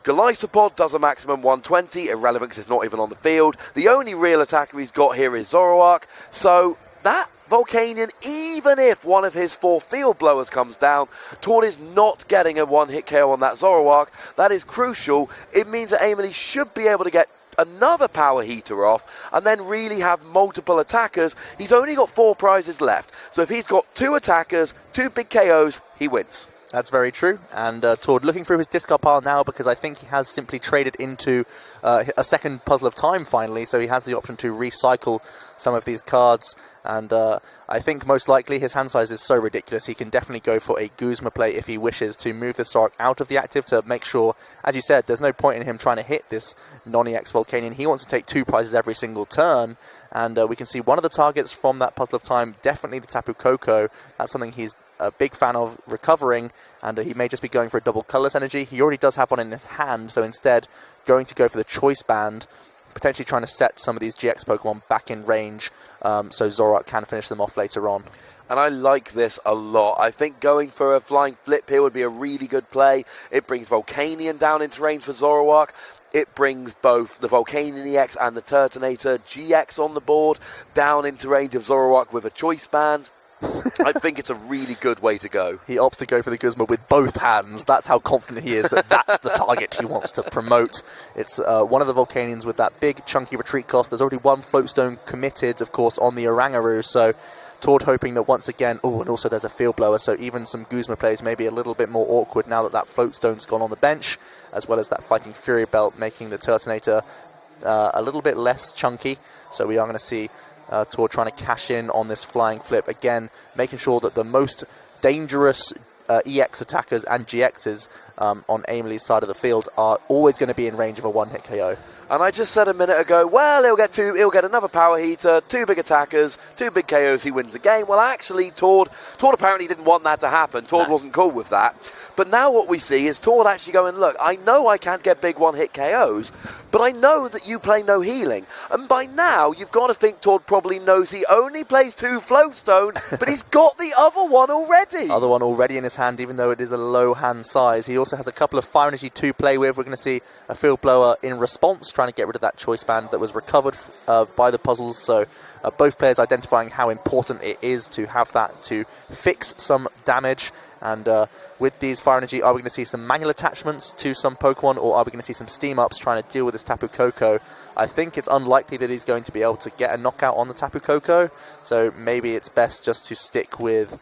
Speaker 2: Golisopod does a maximum 120, irrelevant because it's not even on the field. The only real attacker he's got here is Zoroark. So that Volcanion, even if one of his 4 field blowers comes down, Tor is not getting a one-hit KO on that Zoroark. That is crucial. It means that Eemeli should be able to get another Power Heater off and then really have multiple attackers. He's only got 4 prizes left. So if he's got 2 attackers, 2 big KOs, he wins.
Speaker 1: That's very true. And Tord looking through his discard pile now because I think he has simply traded into a second Puzzle of Time finally, so he has the option to recycle some of these cards. And I think most likely his hand size is so ridiculous he can definitely go for a Guzma play if he wishes to move the Zoroark out of the active to make sure, as you said, there's no point in him trying to hit this non-EX Volcanion. He wants to take 2 prizes every single turn. And we can see one of the targets from that Puzzle of Time, definitely the Tapu Koko. That's something he's a big fan of recovering, and he may just be going for a double colorless energy. He already does have one in his hand, so instead going to go for the Choice Band, potentially trying to set some of these GX Pokemon back in range so Zoroark can finish them off later on.
Speaker 2: And I like this a lot. I think going for a Flying Flip here would be a really good play. It brings Volcanion down into range for Zoroark. It brings both the Volcanion EX and the Turtonator GX on the board down into range of Zoroark with a Choice Band. I think it's a really good way to go.
Speaker 1: He opts to go for the Guzma with both hands. That's how confident he is that that's the target he wants to promote. It's one of the Volcanions with that big chunky retreat cost. There's already one Floatstone committed, of course, on the Oranguru, so Tord hoping that once again, and also there's a Field Blower, so even some Guzma plays may be a little bit more awkward now that that Floatstone's gone on the bench, as well as that Fighting Fury Belt making the Turtonator a little bit less chunky. So we are going to see Tord trying to cash in on this Flying Flip. Again, making sure that the most dangerous EX attackers and GXs on Eemeli's side of the field are always going to be in range of a one-hit KO.
Speaker 2: And I just said a minute ago, well, he'll get another power heater, 2 big attackers, 2 big KOs, he wins the game. Well, actually, Tord apparently didn't want that to happen. Tord wasn't cool with that. But now what we see is Tord actually going, look, I know I can't get big one-hit KOs, but I know that you play no healing. And by now, you've got to think Tord probably knows he only plays 2 Floatstone, but he's got the other one already.
Speaker 1: Other one already in his hand, even though it is a low hand size. He also has a couple of Fire Energy to play with. We're going to see a Field Blower in response, trying to get rid of that Choice Band that was recovered by the puzzles. So both players identifying how important it is to have that to fix some damage. And with these Fire Energy, are we going to see some manual attachments to some Pokemon, or are we going to see some Steam Ups trying to deal with this Tapu Koko? I think it's unlikely that he's going to be able to get a knockout on the Tapu Koko, so maybe it's best just to stick with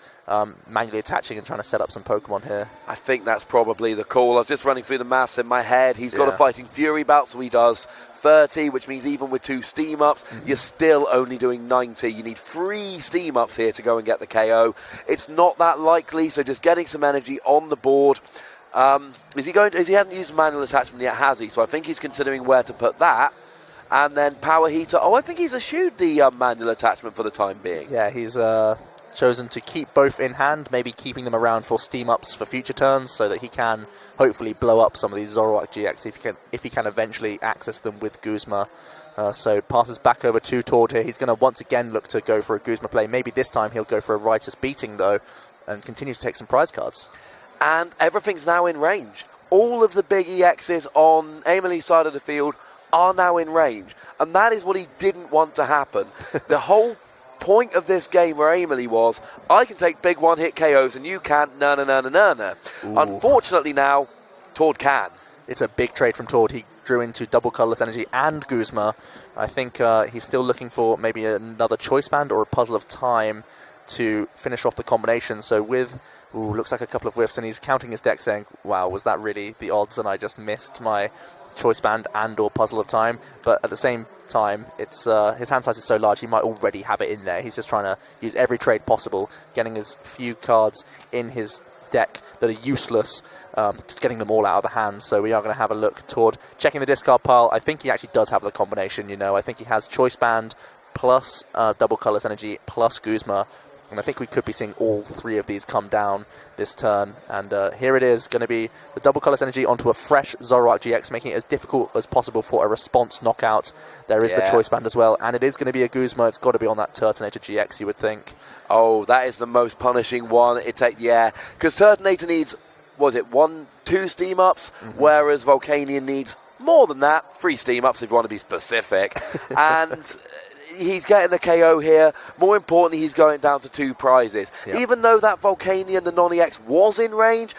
Speaker 1: manually attaching and trying to set up some Pokemon here.
Speaker 2: I think that's probably the call. I was just running through the maths in my head. He's got a Fighting Fury bout, so he does 30, which means even with 2 Steam Ups, you're still only doing 90. You need 3 Steam Ups here to go and get the KO. It's not that likely, so just getting some energy on the board. He hasn't used manual attachment yet, has he? So I think he's considering where to put that. And then Power Heater. Oh, I think he's eschewed the manual attachment for the time being.
Speaker 1: Yeah, he's chosen to keep both in hand, maybe keeping them around for Steam Ups for future turns, so that he can hopefully blow up some of these Zoroark GX if he can eventually access them with Guzma. So passes back over to Tord here. He's going to once again look to go for a Guzma play. Maybe this time he'll go for a Righteous Beating though, and continue to take some prize cards.
Speaker 2: And everything's now in range. All of the big EXs on Eemeli's side of the field are now in range. And that is what he didn't want to happen. The whole point of this game where Eemeli was, I can take big one-hit KOs and you can't, no. Unfortunately now, Tord can.
Speaker 1: It's a big trade from Tord. He drew into double Colourless Energy and Guzma. I think he's still looking for maybe another Choice Band or a Puzzle of Time to finish off the combination. So with, looks like a couple of whiffs, and he's counting his deck saying, wow, was that really the odds and I just missed my Choice Band and or Puzzle of Time? But at the same time, it's his hand size is so large he might already have it in there. He's just trying to use every trade possible, getting as few cards in his deck that are useless, just getting them all out of the hand. So we are going to have a look toward checking the discard pile. I think he actually does have the combination, I think he has Choice Band plus double Colourless Energy plus Guzma. And I think we could be seeing all 3 of these come down this turn. And here it is, going to be the double Colourless Energy onto a fresh Zoroark GX, making it as difficult as possible for a response knockout. There is the Choice Band as well, and it is going to be a Guzma. It's got to be on that Turtonator GX, you would think.
Speaker 2: Oh, that is the most punishing one. Because Turtonator needs, 2 Steam Ups, whereas Volcanion needs more than that, 3 Steam Ups if you want to be specific. And he's getting the KO here. More importantly, he's going down to 2 prizes. Yep. Even though that Volcanion, the non-EX, was in range,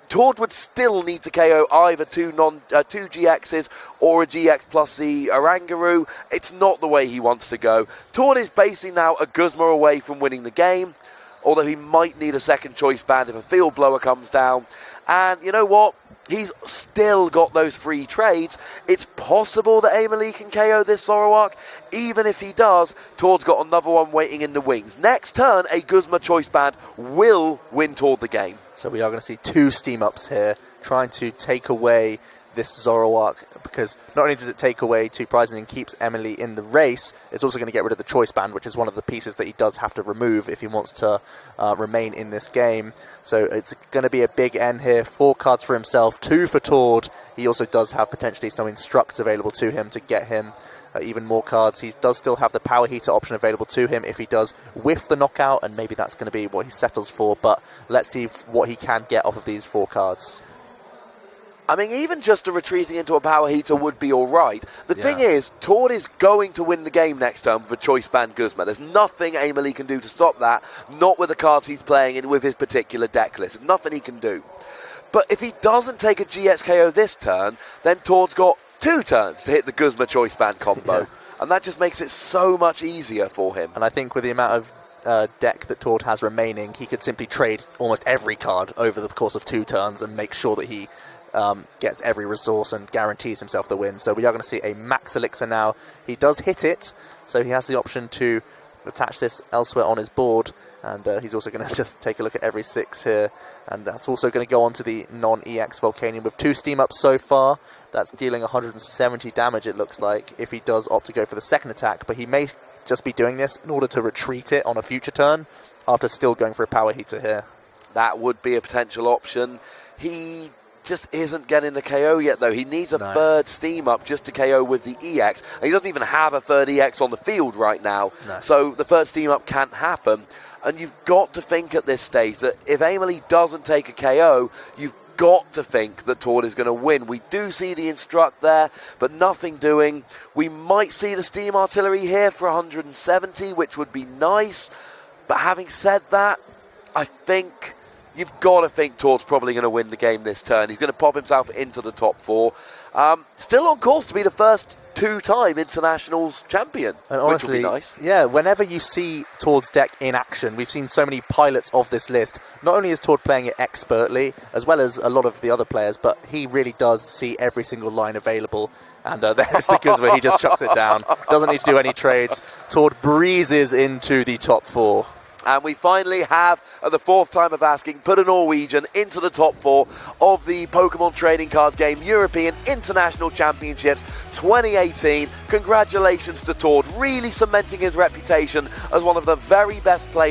Speaker 2: Tord would still need to KO either 2 GXs or a GX plus the Oranguru. It's not the way he wants to go. Tord is basically now a Guzma away from winning the game, although he might need a second Choice Band if a Field Blower comes down. And you know what? He's still got those free trades. It's possible that Eemeli can KO this Zoroark. Even if he does, Tord's got another one waiting in the wings. Next turn, a Guzma Choice Band will win Tord the game.
Speaker 1: So we are going to see 2 Steam Ups here, trying to take away this Zoroark, because not only does it take away 2 prizes and keeps Eemeli in the race, it's also going to get rid of the Choice Band, which is one of the pieces that he does have to remove if he wants to remain in this game. So it's going to be a big N here. 4 cards for himself, 2 for Tord. He also does have potentially some Instructs available to him to get him even more cards. He does still have the Power Heater option available to him if he does whiff the knockout, and maybe that's going to be what he settles for, but let's see what he can get off of these 4 cards.
Speaker 2: I mean, even just a retreating into a Power Heater would be all right. The thing is, Tord is going to win the game next turn with a Choice Band Guzma. There's nothing Eemeli can do to stop that, not with the cards he's playing and with his particular deck list. There's nothing he can do. But if he doesn't take a GX KO this turn, then Tord's got 2 turns to hit the Guzma Choice Band combo. And that just makes it so much easier for him.
Speaker 1: And I think with the amount of deck that Tord has remaining, he could simply trade almost every card over the course of 2 turns and make sure that he gets every resource and guarantees himself the win. So we are going to see a Max Elixir now. He does hit it, so he has the option to attach this elsewhere on his board. And he's also going to just take a look at every 6 here. And that's also going to go on to the non-EX Volcanion with 2 steam ups so far. That's dealing 170 damage, it looks like, if he does opt to go for the second attack. But he may just be doing this in order to retreat it on a future turn after still going for a power heater here.
Speaker 2: That would be a potential option. He just isn't getting the KO yet, though. He needs a third steam up just to KO with the EX. And he doesn't even have a third EX on the field right now. So the third steam up can't happen. And you've got to think at this stage that if Eemeli doesn't take a KO, you've got to think that Tord is going to win. We do see the Instruct there, but nothing doing. We might see the Steam Artillery here for 170, which would be nice. But having said that, I think you've got to think Tord's probably going to win the game this turn. He's going to pop himself into the top 4. Still on course to be the first 2-time Internationals champion,
Speaker 1: and honestly,
Speaker 2: which will be nice.
Speaker 1: Yeah, whenever you see Tord's deck in action, we've seen so many pilots of this list. Not only is Tord playing it expertly, as well as a lot of the other players, but he really does see every single line available. And there's the Guz where he just chucks it down. Doesn't need to do any trades. Tord breezes into the top 4.
Speaker 2: And we finally have, at the 4th time of asking, put a Norwegian into the top 4 of the Pokemon Trading Card Game European International Championships 2018. Congratulations to Tord, really cementing his reputation as one of the very best players